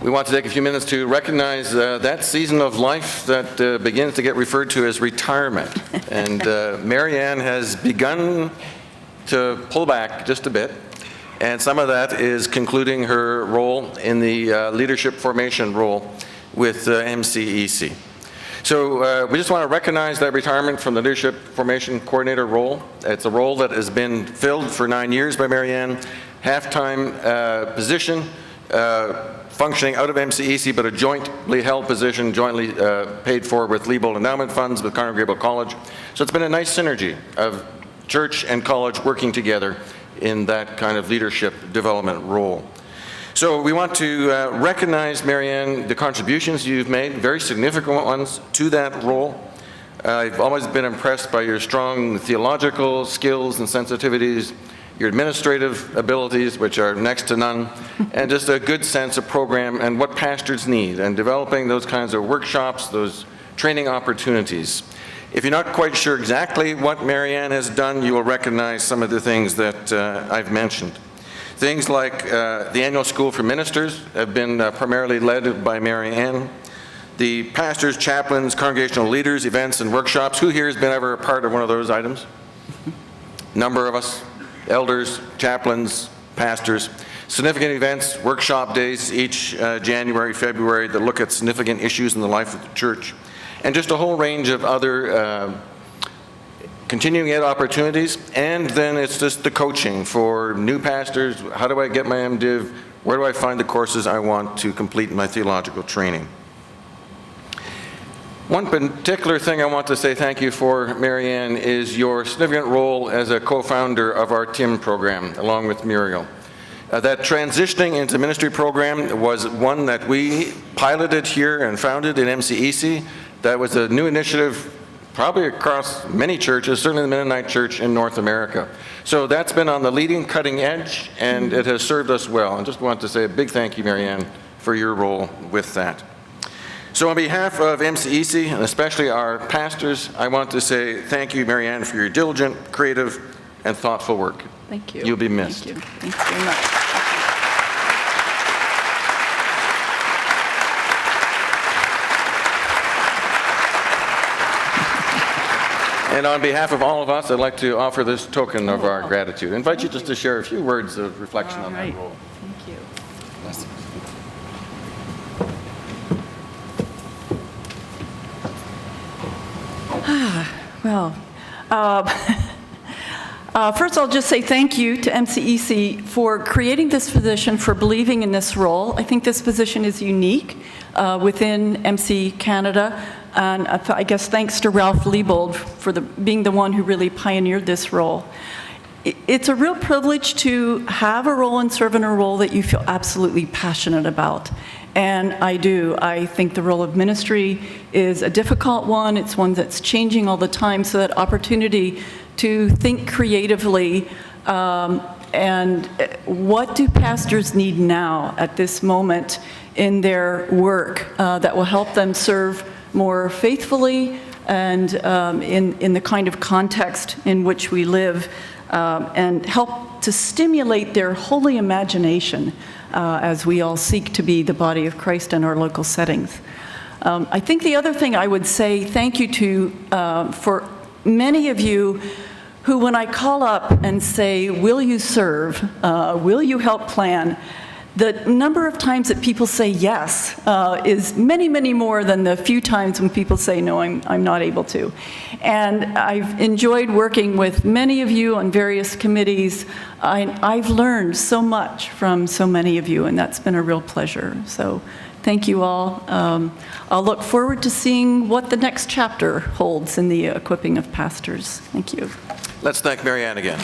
we want to take a few minutes to recognize that season of life that begins to get referred to as retirement. And Marianne has begun to pull back just a bit, and some of that is concluding her role in the leadership formation role with MCEC. So we just want to recognize that retirement from the leadership formation coordinator role. It's a role that has been filled for 9 years by Marianne, half-time position, functioning out of MCEC, but a jointly held position, jointly paid for with Leibold Endowment Funds, with Conner-Gable College. So it's been a nice synergy of church and college working together in that kind of leadership development role. So we want to recognize, Marianne, the contributions you've made, very significant ones, to that role. I've always been impressed by your strong theological skills and sensitivities, your administrative abilities, which are next to none, and just a good sense of program and what pastors need, and developing those kinds of workshops, those training opportunities. If you're not quite sure exactly what Marianne has done, you will recognize some of the things that I've mentioned. Things like the annual School for Ministers have been primarily led by Marianne. The pastors, chaplains, congregational leaders, events, and workshops. Who here has been ever a part of one of those items? Number of us, elders, chaplains, pastors. Significant events, workshop days each January, February that look at significant issues in the life of the church. And just a whole range of other continuing ed opportunities, and then it's just the coaching for new pastors. How do I get my MDiv? Where do I find the courses I want to complete my theological training? One particular thing I want to say thank you for, Marianne, is your significant role as a co-founder of our TIM program, along with Muriel. That transitioning into ministry program was one that we piloted here and founded in MCEC. That was a new initiative probably across many churches, certainly the Mennonite church in North America. So that's been on the leading, cutting edge, and it has served us well. I just want to say a big thank you, Marianne, for your role with that. So on behalf of MCEC, and especially our pastors, I want to say thank you, Marianne, for your diligent, creative, and thoughtful work. Thank you. You'll be missed. Thank you. Thanks very much. And on behalf of all of us, I'd like to offer this token of our gratitude. I invite you just to share a few words of reflection on that role. Thank you. Well, first I'll just say thank you to MCEC for creating this position, for believing in this role. I think this position is unique within MC Canada. And I guess thanks to Ralph Leibold for being the one who really pioneered this role. It's a real privilege to have a role and serve in a role that you feel absolutely passionate about. And I do. I think the role of ministry is a difficult one. It's one that's changing all the time, so that opportunity to think creatively and what do pastors need now at this moment in their work that will help them serve more faithfully and in the kind of context in which we live, and help to stimulate their holy imagination as we all seek to be the body of Christ in our local settings. I think the other thing I would say thank you to for many of you who, when I call up and say, will you serve, will you help plan, the number of times that people say yes is many, many more than the few times when people say, no, I'm not able to. And I've enjoyed working with many of you on various committees. I've learned so much from so many of you, and that's been a real pleasure. So thank you all. I'll look forward to seeing what the next chapter holds in the equipping of pastors. Thank you. Let's thank Marianne again.